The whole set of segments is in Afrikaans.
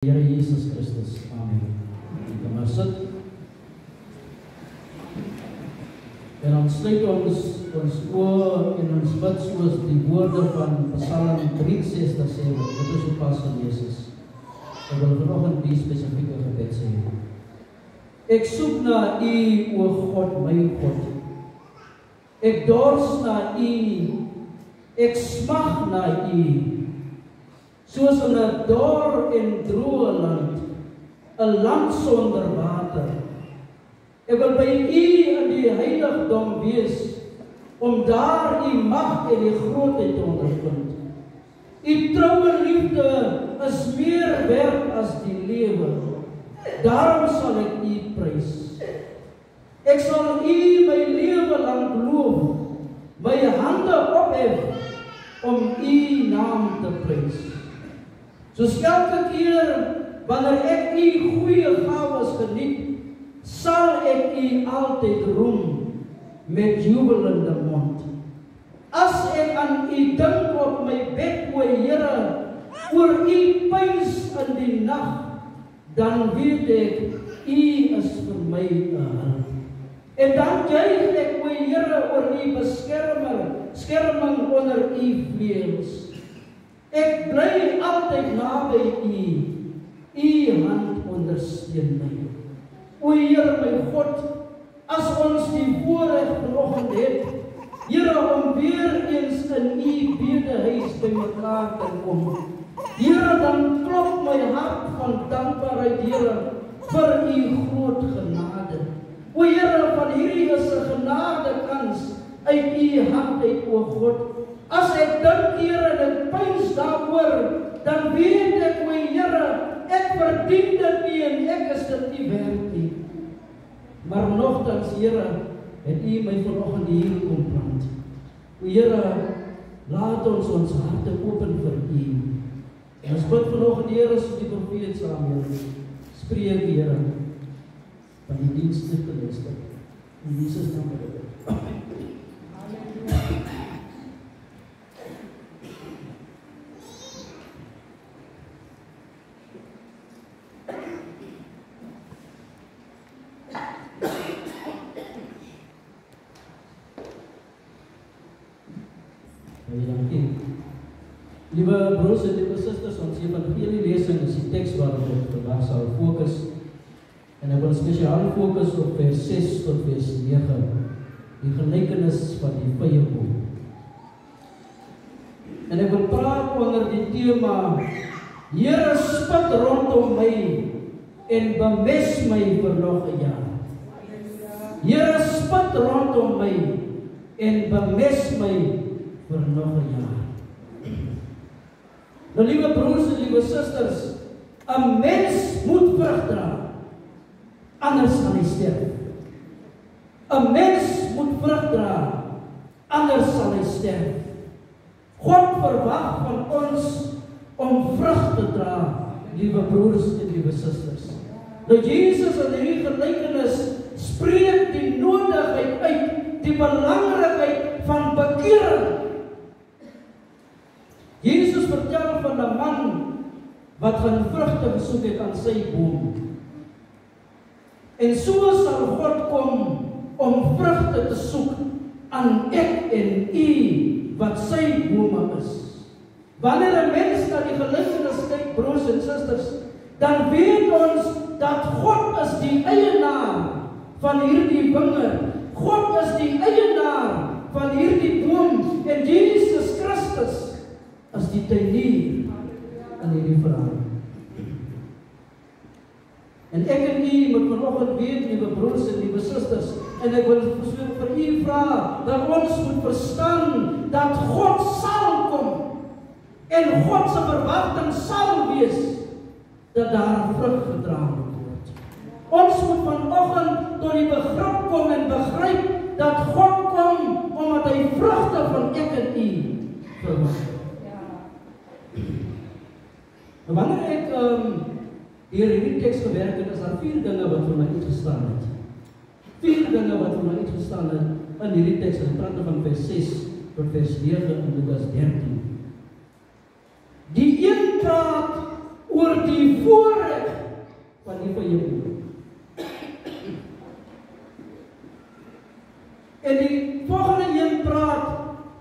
Here Jesus Christus. Amen. Kom maar sit. En ons sluit ons oor en ons bid soos die woorde van Psalm 63 sê, dit is so pas gelees is. Ek wil vanoggend die spesifieke gebed sê. Ek soek na U, o God, my God. Ek dors na U, ek smag na U. Soos in 'n dor en droë land, 'n land sonder water. Ek wil by U in die heiligdom wees, om daar U mag en die grootheid te ondervind. U troue liefde is meer werd as die lewe. Daarom sal ek U prys. Ek sal U my lewe lank loof, my hande ophef om U naam te prys. Soos elke keer wanneer ek U goeie gawes geniet, sal ek U altyd roem met jubelende mond. As ek aan U dink op my bed, o Here, oor U pyns in die nag, dan weet ek U is vir my 'n hulp. En dan juig ek, o Here, oor U beskerming onder U vleuels. Ek bly altyd naby U, U hand ondersteun my. O Here my God, as ons die voorreg vanoggend het, Here, om weer eens in U bedehuis by mekaar te kom, Here, dan klop my hart van dankbaarheid, Here, vir U groot genade. O Here, van hierdie is 'n genadekans uit U hand uit, o God. As ek dink, Here, en ek pyns daaroor, dan weet ek, o Here, ek verdien dit nie en ek is dit nie werd nie. Maar nogtans, Here, het U my vanoggend hier kom plant. O Here, laat ons harte open vir U. En ons bid vanoggend, Here, soos die profeet Samuel, spreek, Here, van die dienste te luister. In Jesus naam bid ek. Amen. Liewe broers en liewe susters, ons evangelie lesing is die teks waarop ons vandag sal fokus. En ek wil spesiaal fokus op vers 6 tot vers 9, die gelykenis van die vyeboom. En ek wil praat onder die tema, Here, spit rondom my en bemes my vir nog 'n jaar. Here, spit rondom my en bemes my vir nog 'n jaar. Nou, liewe broers en liewe susters, 'n mens moet vrug dra, anders sal hy sterf. 'n mens moet vrug dra, anders sal hy sterf. God verwag van ons om vrug te dra, liewe broers en liewe susters. Nou, Jesus in hierdie gelykenis spreek die nodigheid uit, die belangrikheid van bekering. Jesus vertel van 'n man wat gaan vrugte besoek het aan sy boom. En so sal God kom om vrugte te soek aan ek en u wat sy bome is. Wanneer 'n mens na die gelykenis kyk, broers en susters, dan weet ons dat God is die eienaar van hierdie wingerd. God is die eienaar van hierdie boom en Jesus Christus as die tuinier in hierdie verhaal. En ek en u moet vanoggend weet, liewe broers en liewe susters, en ek wil vir u vra, dat ons moet verstaan, dat God sal kom, en God se verwagting sal wees, dat daar vrug gedra moet word. Ons moet vanoggend tot die begrip kom en begryp, dat God kom, omdat hy vrugte van ek en u verwag. Wanneer ek hier hierdie teks gewerk het, is daar 4 dinge wat vir my uitgestaan het. 4 dinge wat vir my uitgestaan het in hierdie teks. Ek praat van vers 6 tot vers 9 in Lukas 13. Die een praat oor die voorreg van die vyeboom. En die volgende een praat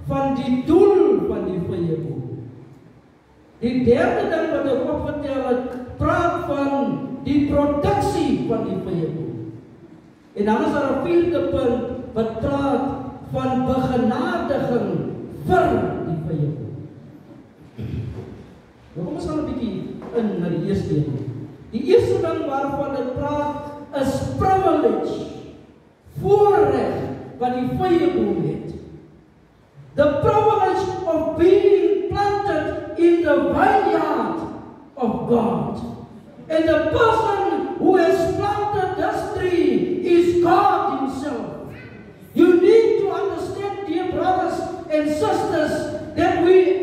van die doel van die vyeboom. Die derde ding wat ek opgetel het, praat van die produksie van die vyeboom. En dan is daar 'n vierde punt wat praat van begenadiging vir die vyeboom. Nou kom ons gaan 'n bietjie in na die eerste een. Die eerste ding waarvan dit praat is privilege, voorreg wat die vyeboom het. The privilege of being planted in the vineyard of God. And the person who has planted this tree is God Himself. You need to understand, dear brothers and sisters, that we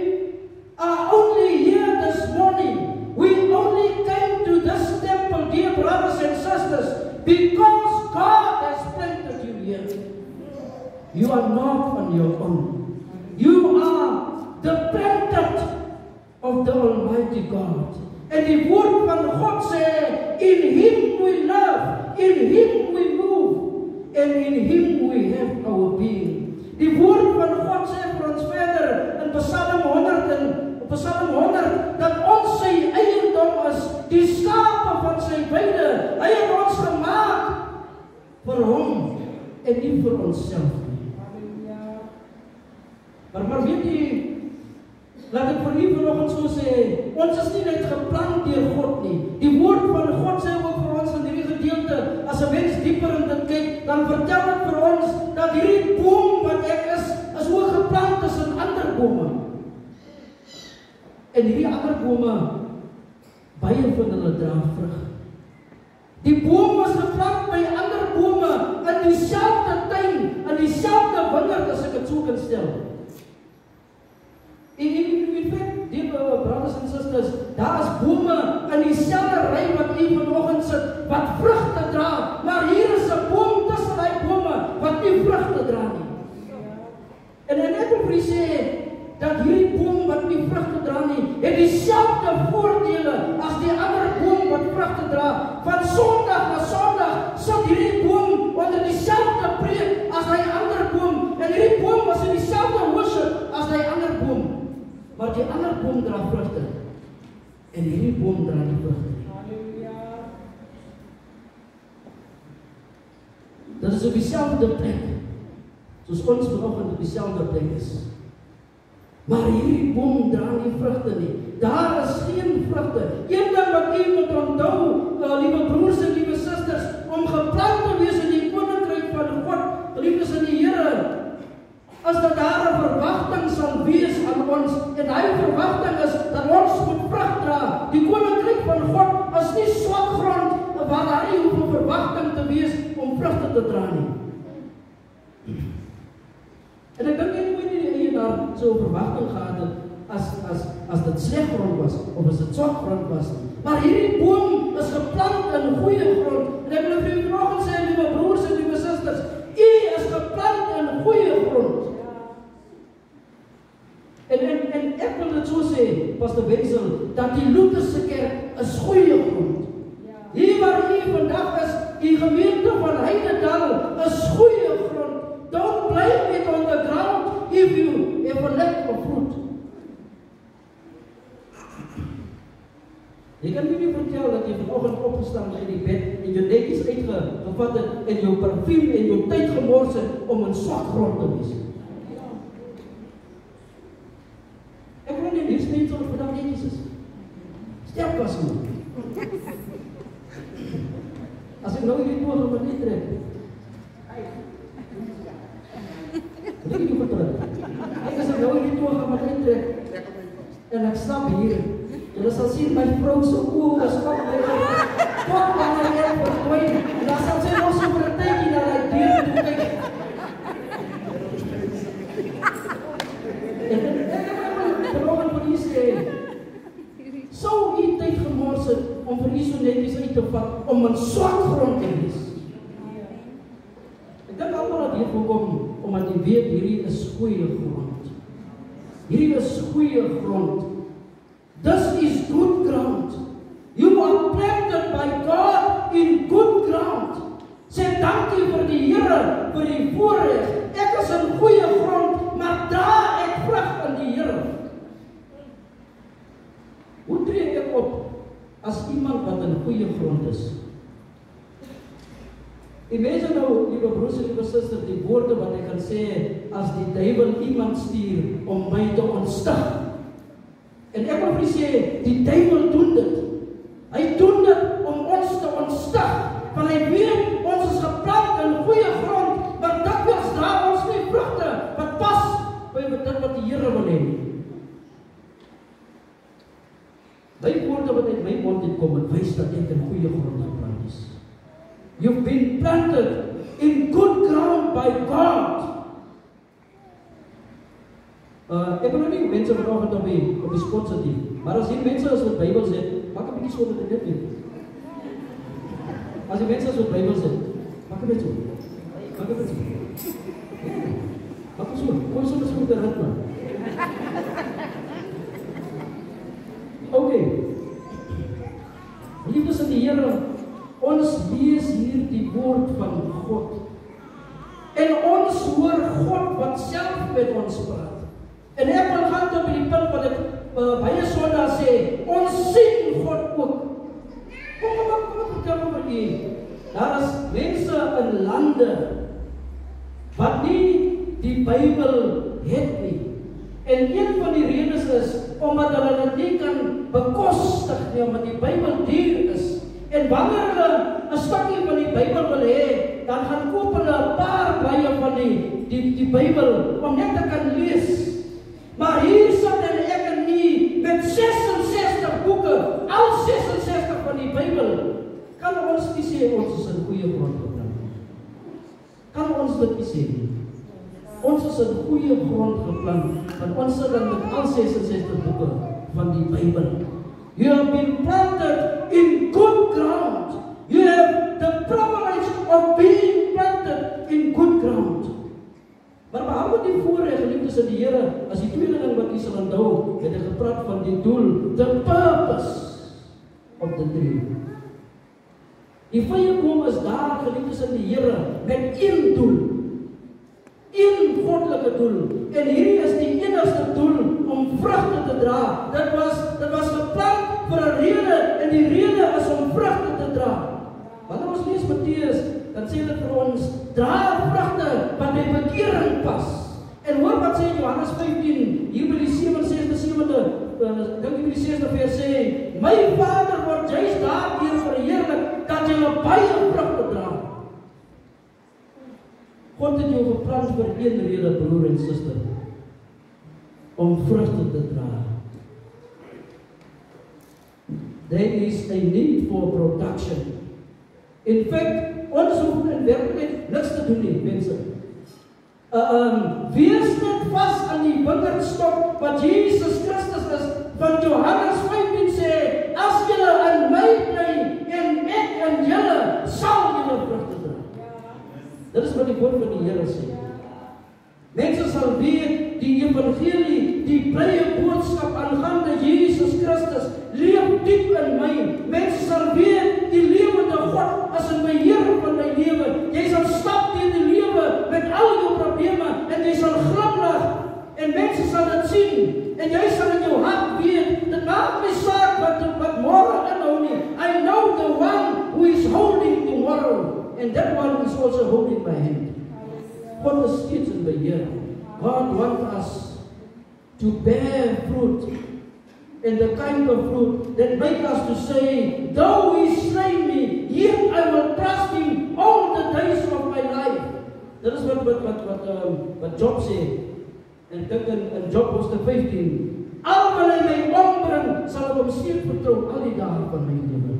are only here this morning. We only came to this temple, dear brothers and sisters, because God has planted you here. You are not on your own. You are the planted of the Almighty God. En die woord van God sê, in Him we live, in Him we move, and in Him we have our being. Die woord van God sê vir ons verder in Psalm 100, dat ons sy eiendom is, die skape van sy weide. Hy het ons gemaak vir Hom en nie vir onsself nie. Maar weet jy, laat ek vir u vanoggend so sê, ons is nie net geplant deur God nie. Die woord van God sê ook vir ons in hierdie gedeelte, as 'n mens dieper in dit kyk, dan vertel dit vir ons dat hierdie boom wat ek is ook geplant tussen ander bome. En hierdie ander bome, baie van hulle dra vrug. Die boom was geplant by ander bome in dieselfde tuin, in dieselfde wingerd, as ek dit so kan stel. In fact, dear brothers and sisters, daar is bome in dieselfde ry wat u vanoggend sit, wat vrugte dra, maar hier is 'n boom tussen die bome wat nie vrugte dra nie. En ek wil vir u sê dat hierdie boom wat nie vrugte dra nie, het dieselfde voordele as die ander boom wat vrugte dra. Van Sondag na Sondag sit hierdie boom onder dieselfde preek as die ander boom, en hierdie boom was in dieselfde worship as die ander boom. Maar die ander boom dra vrugte, en hierdie boom dra nie vrugte nie. Dit is op dieselfde plek, soos ons vanoggend op dieselfde plek is. Maar hierdie boom dra nie vrugte nie. Daar is geen vrugte. Een ding wat u moet onthou, liewe broers en liewe susters, om geplant te wees in die koninkryk van God, geliefdes in die Here, as dat daar 'n verwagting sal wees aan ons, en hy verwagting is dat ons moet vrug dra. Die koninkryk van God is nie swak grond waar daar nie hoef 'n verwagting te wees om vrugte te dra nie. En ek dink nie die eienaar so 'n verwagting gehad het as dit sleg grond was of as dit swak grond was nie. Maar hierdie boom is geplant in goeie grond. En ek wil vir u vanoggend sê, liewe broers en liewe susters, u is geplant in goeie grond. En ek wil dit so sê, Pastor Wenzel, dat die Lutherse kerk is goeie grond. Hier waar u vandag is, die gemeente van Heidedal is goeie grond. Don't blame it on the ground if you have a lack of fruit. Jy kan nie vertel dat jy vanoggend opgestaan uit die bed en jou netjies uitgevat het en jou parfuum en jou tyd gemors het om in swak grond te wees. Ek wil nie liefst mense wat vandag netjies is. Sterk was moet. As ek nou hierdie toon op my trek, ek nie vertrouw. Ek as ek nou hierdie toon op my trek, en ek stap hier, julle sal sien my vrou se oë is op my tot wanneer ek verdwyn, en dan sal sy nog so vir 'n tydjie na die deur toe kyk. En ek wil vanoggend vir u sê, sou u tyd gemors het om vir u so netjies uit te vat, om in swak grond te wees. Ek dink almal dat hier voorkom, omdat jy weet hierdie is goeie grond. Hierdie is goeie grond. This is good ground. are planted by God in good ground. Sê dankie vir die Here, vir die voorreg. Ek is in goeie grond, maar dra ek vrug in die Here. Hoe tree ek op as iemand wat in goeie grond is? Imagine nou, liewe broers en liewe susters, die woorde wat ek kan sê as die duiwel iemand stuur om my te ontstig. En ek wil vir sê, die duiwel doen dit. Hy doen dit om ons te ontstig, want hy weet ons is geplant in goeie grond, maar dikwels dra ons nie vrugte wat pas by dit wat die Here wil hê. My woorde wat uit my mond uitkom, het wys dat ek in goeie grond geplant is. You've been planted in good ground by God. Ek wil nou nie mense vanoggend op die spot sit nie, maar as die mense as wat Bybel sê, maak 'n bietjie so dat dit weet. As die mense as wat Bybel sê, maak 'n bietjie. Maak 'n bietjie. Maak so, kom so met die ritme. Okay. Liefdes in die Here, ons lees hier die woord van God. En ons hoor God wat self met ons praat. En ek wil gaan tot by die punt wat ek baie Sondae sê, ons sien God ook. Kom vertel vir u. Daar is mense in lande wat nie die Bybel het nie. En een van die redes is omdat hulle dit nie kan bekostig nie, omdat die Bybel duur is. En wanneer hulle 'n stukkie van die Bybel wil hê, dan gaan koop hulle 'n paar blye van die Bybel om net te kan lees. Maar hier sit ek en u met 66 boeke, al 66 van die Bybel. Kan ons nie sê ons is in goeie grond geplant? Kan ons dit nie sê nie? Ons is in goeie grond geplant, want ons sit dan met al 66 boeke van die Bybel. You have been planted in good ground. You have the privilege of being planted in good ground. Maar behalwe die voorreg, liefdes in die Here, as die tweede ding wat jy sal onthou, het ek gepraat van die doel, the purpose of the tree. Die vyeboom is daar, geliefdes in die Here, met een doel. Een goddelike doel. En hierdie is die enigste doel om vrugte te dra. Dit was geplant vir 'n rede, en die rede is om vrugte te dra. Wanneer ons lees Matteus, dan sê dit vir ons, dra vrugte wat by bekering pas. En hoor wat sê Johannes 15, hier by die 67 dink die 6de vers sê, my Vader word juist daardeur verheerlik dat jy baie vrugte dra. God het jou geplant vir een rede, broer en suster, om vrugte te dra. There is a need for production. In fact, ons hoef in werklikheid niks te doen nie, mense. Wees net vas aan die wingerdstok wat Jesus Christus is, van Johannes 15 sê, as julle in my bly en ek in julle, sal julle vrugte dra. Dit is wat die woord van die Here sê. Mense sal weet, die evangelie, die blye boodskap aangaande Jesus Christus, leef diep in my. Mense sal weet, die lewende God is in my Here van my lewe. Jy sal stap deur die lewe met al jou probleme, en jy sal glimlag, en mense sal dit sien, en jy sal in jou hart weet, dit maak my saak wat môre inhou nie. I know the one who is holding tomorrow, and that one is also holding my hand. God is steeds in beheer. God wants us to bear fruit, and the kind of fruit that make us to say, though he slay me, yet I will trust him all the days of my life. Dit is wat Job sê, en dit in Job hoofstuk 15. Al wil hy my ombring, sal ek hom steeds vertrou al die dae van my lewe.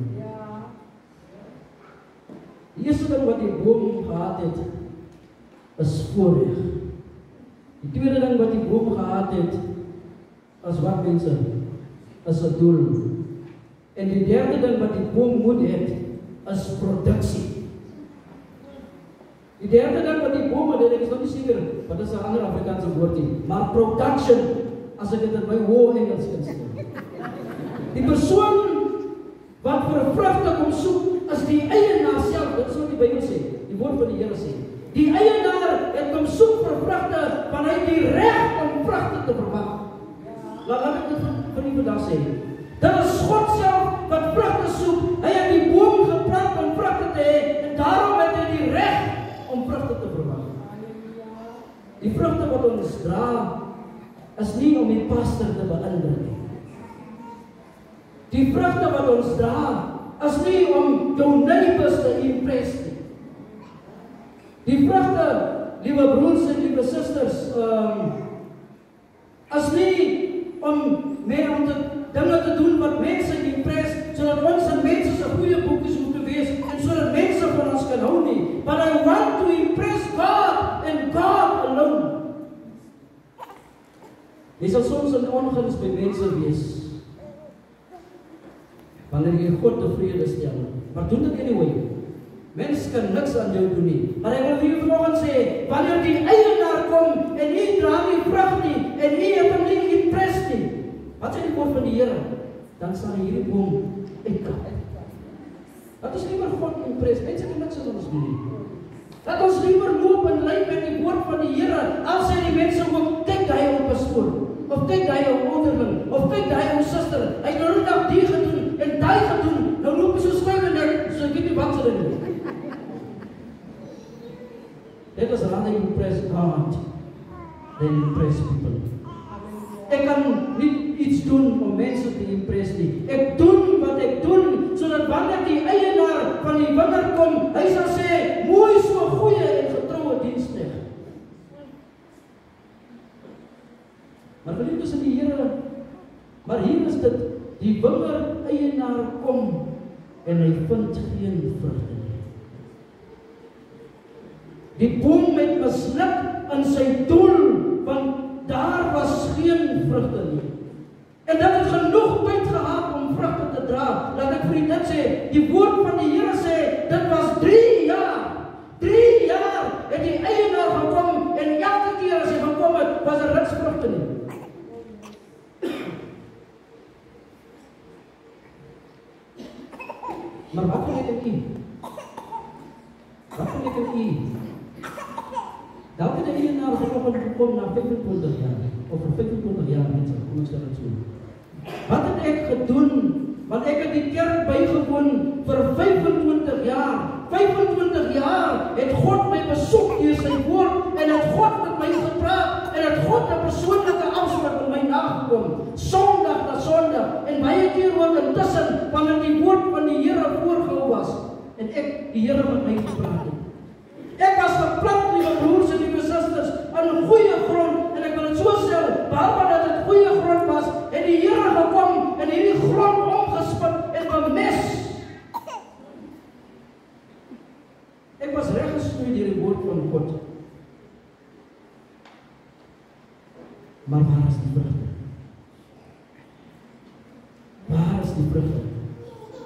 Die eerste ding wat die boom gehad het, is voorreg. Die tweede ding wat die boom gehad het, is wat mense, is 'n doel. En die derde ding wat die boom moet hê, is produksie. Die derde ding wat die boom het, ek is nog nie seker, wat is 'n ander Afrikaanse woord nie, maar production, as ek dit in my hoë Engels kan sê. Die persoon wat vir 'n vrug te kom soek, is die eienaar self. Dit is wat die Bybel sê, die woord van die Here sê. Die eienaar het kom soek vir vrugte, want hy het die reg om vrugte te verwag. Laat ek dit vir u vandag sê. Dit is God self wat vrugte soek. Hy het die boom geplant om vrugte te hê, en daarom het hy die reg om vrugte te verwag. Die vrugte wat ons dra, is nie om die pastor te beïndruk nie. Die vrugte wat ons dra, is nie om jou neighbors te impress nie. Die vrugte, liewe broers en liewe susters, is nie om meer om dinge te doen wat mense impress, sodat ons en mense se goeie boekies moet wees, en sodat mense van ons kan hou nie. But I want to impress God and God alone. Jy sal soms in onguns by mense wees, wanneer jy God tevrede stel, maar doen dit anyway. Mense kan niks aan jou doen nie. Maar ek wil vir vanoggend sê, wanneer die eienaar kom en nie dra nie vrug nie en nie het hom nie impress nie, wat sê die woord van die Here? Dan sal hierdie boom uitkap. Dat is nie meer God impress. Mense kan niks aan ons doen nie. Dat ons liewer loop en lei met die woord van die Here. Al sê die mense ook, kyk hy op pastoor, of kyk hy op ouderling, of kyk hy op suster. Hy het nou net die gedoen en daai gedoen. Nou loop hy so skryf en ek, so ek weet nie wat sy doen. Let us rather impress God than impress people. Ek kan nie iets doen om mense te impress nie. Ek doen wat ek doen, sodat wanneer die eienaar van die wingerd kom, hy sal sê, mooi so goeie en getroue diensknegt. Maar geliefdes in die Here, maar hier is dit, die wingerd eienaar kom, en hy vind geen vrugte nie. Die boom het misluk in sy doel, want daar was geen vrugte nie. En dit het genoeg tyd gehad om vrugte te dra. Laat ek vir dit sê, die woord van die Here sê, dit was 3 jaar. 3 jaar het die eienaar gekom, en elke keer as hy gekom het, was niks vrugte nie. Maar wat wil ek in u? Wat wil ek in u? Dalk het die eienaar vanoggend gekom na 25 jaar, of vir 25 jaar mense, kom ons sê dit so. Wat het ek gedoen? Want ek het die kerk bygewoon vir 25 jaar. 25 jaar het God my besoek deur sy woord, en het God met my gepraat, en het God 'n persoonlike afspraak met my nagekom, Sondag na Sondag, en baie keer ook intussen, wanneer die woord van die Here voorgehou was, en ek die Here met my gepraat het. Ek was geplant, liewe broers en liewe susters, aan 'n goeie grond, en ek wil dit so stel, behalwe dat dit goeie grond was, het die Here gekom en hierdie grond omgespit en bemes. Ek was reggesnoei deur die woord van God. Maar waar is die vrugte? Waar is die vrugte?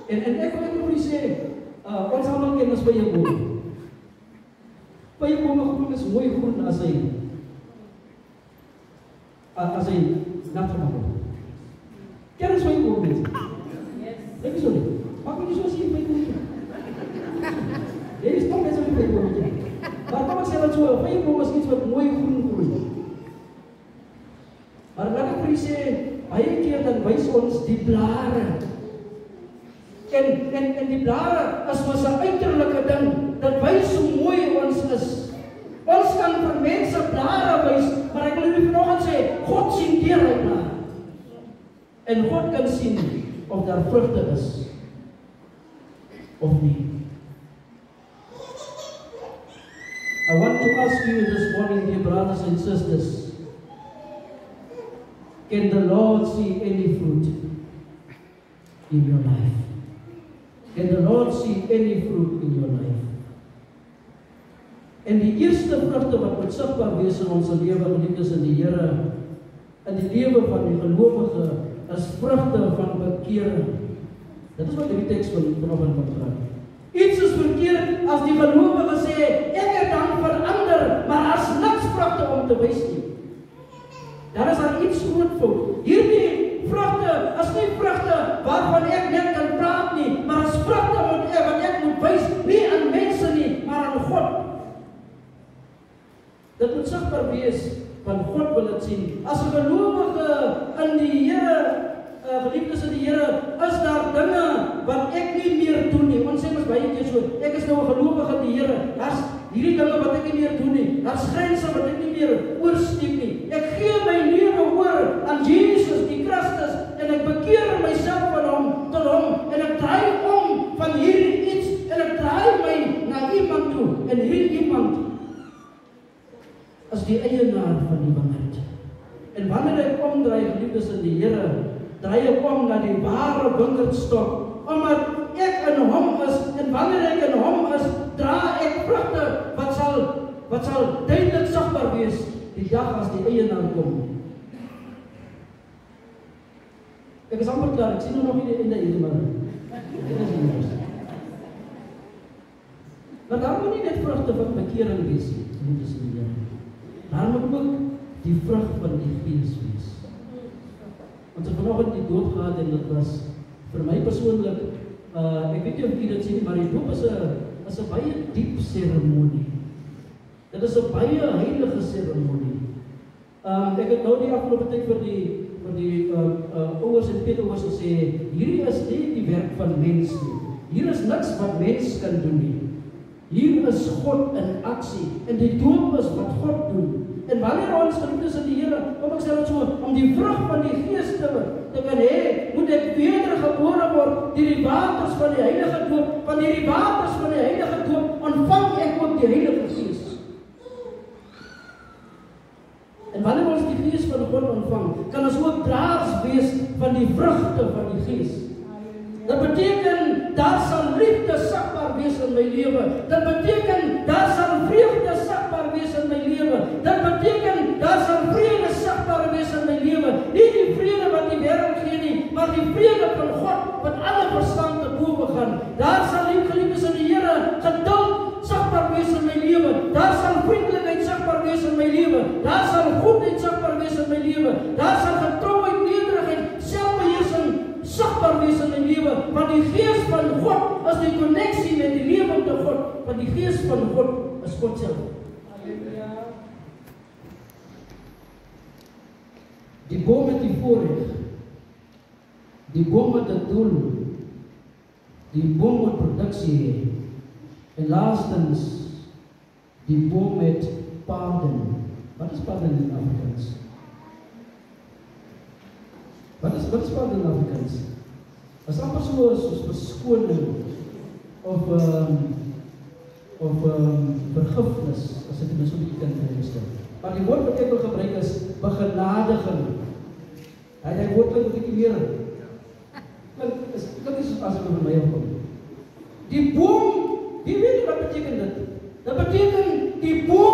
En ek wil net vir u sê, ons almal ken ons baie boom. Baie bome groen is mooi groen as hy nat gemaak word. Ken ons baie bome mense? Ek is so nie. Maak nie so sien baie bome. Jy is toch mense met baie bome. Maar kom ek sê wat so, baie bome is iets wat mooi groen groen. Maar laat ek vir u sê, baie keer dan wys ons die blare. En die blare is ons 'n uiterlike ding. Dit wys hoe mooi ons is. Ons kan vir mense blare wys, maar ek wil u vanoggend sê, God sien deur hy blare. En God kan sien of daar vrugte is of nie. I want to ask you this morning, dear brothers and sisters, can the Lord see any fruit in your life? Can the Lord see any fruit in your life? En die eerste vrugte wat moet sigbaar wees in ons lewe, geliefdes in die Here, in die lewe van die gelowige, is vrugte van bekering. Dit is wat die teks vanoggend van praat. Iets is verkeerd as die gelowige sê, ek het dan verander, maar daar's niks vrugte om te wys nie. Daar is daar iets groot fout. Hierdie vrugte is nie vrugte waarvan ek net kan praat nie. sigbaar wees van God wil dit sien. As 'n gelowige in die Here, geliefdes in die Here, is daar dinge wat ek nie meer doen nie. Ons sê mos baie keer so, ek is nou 'n gelowige in die Here. Daar's hierdie dinge wat ek nie meer doen nie. Daar's grense wat ek nie meer oorsteek nie. Ek gee my lewe oor aan Jesus die Christus en ek bekeer myself van hom tot hom en ek draai om van hierdie iets en ek draai my na iemand toe en hierdie iemand as die eienaar van die wingerd. En wanneer ek omdraai, geliefdes in die Here, draai ek om na die ware wingerdstok, omdat ek in hom is, en wanneer ek in hom is, dra ek vrugte wat sal duidelik sigbaar wees die dag as die eienaar kom. Ek is amper klaar, ek sien nou nog nie die einde hier, maar dit is nie juist. Maar daar moet nie net vrugte van bekering wees, moet ons nie. Daar moet ook die vrug van die Gees wees. Want ek vanoggend die doop gehad en dit was vir my persoonlik, ek weet nie of jy dit sien, maar die doop is 'n baie diep seremonie. Dit is 'n baie heilige seremonie. Ek het nou die afgelope tyd vir die ouers en peetouers gesê, hierdie is nie die werk van mens nie. Hier is niks wat mens kan doen nie. Hier is God in aksie en die doop is wat God doen. En wanneer ons geliefdes in die Here, kom ek sê dit so, om die vrug van die Gees te kan hê, moet ek wedergebore word deur die waters van die Heilige Doop. Van hierdie waters van die Heilige Doop ontvang ek ook die Heilige Gees. En wanneer ons die Gees van God ontvang, kan ons ook draers wees van die vrugte van die Gees. Dat beteken, daar sal liefde sigbaar wees in my lewe. Dat beteken, daar sal vreugde sigbaar wees in my lewe. Dat beteken, daar sal vrede sigbaar wees in my lewe. Nie die vrede wat die wêreld gee nie, maar die vrede van God wat alle verstand te bowe gaan. Daar sal die geliefdes in die Here geduld sigbaar wees in my lewe. Daar sal vriendelikheid sigbaar wees in my lewe. Daar sal goedheid sigbaar wees in my lewe. Daar sal getrouheid, nederigheid, selfbeheersing sigbaar wees in my lewe, want die Gees van God is die koneksie met die lewende God, want die Gees van God is God self. Die boom het die voorreg, die boom het 'n doel, die boom moet produksie hê, en laastens, die boom het pardon. Wat is pardon in Afrikaans? Wat is pardon in Afrikaans? As amper soos verskoning of vergifnis, as ek dit so 'n bietjie kan verstaan. Maar die woord wat ek wil gebruik is begenadiging. Hy woord klink 'n bietjie meer. Dit is as ek van my afkom. Die boom, wie weet wat beteken dit? Dit beteken die boom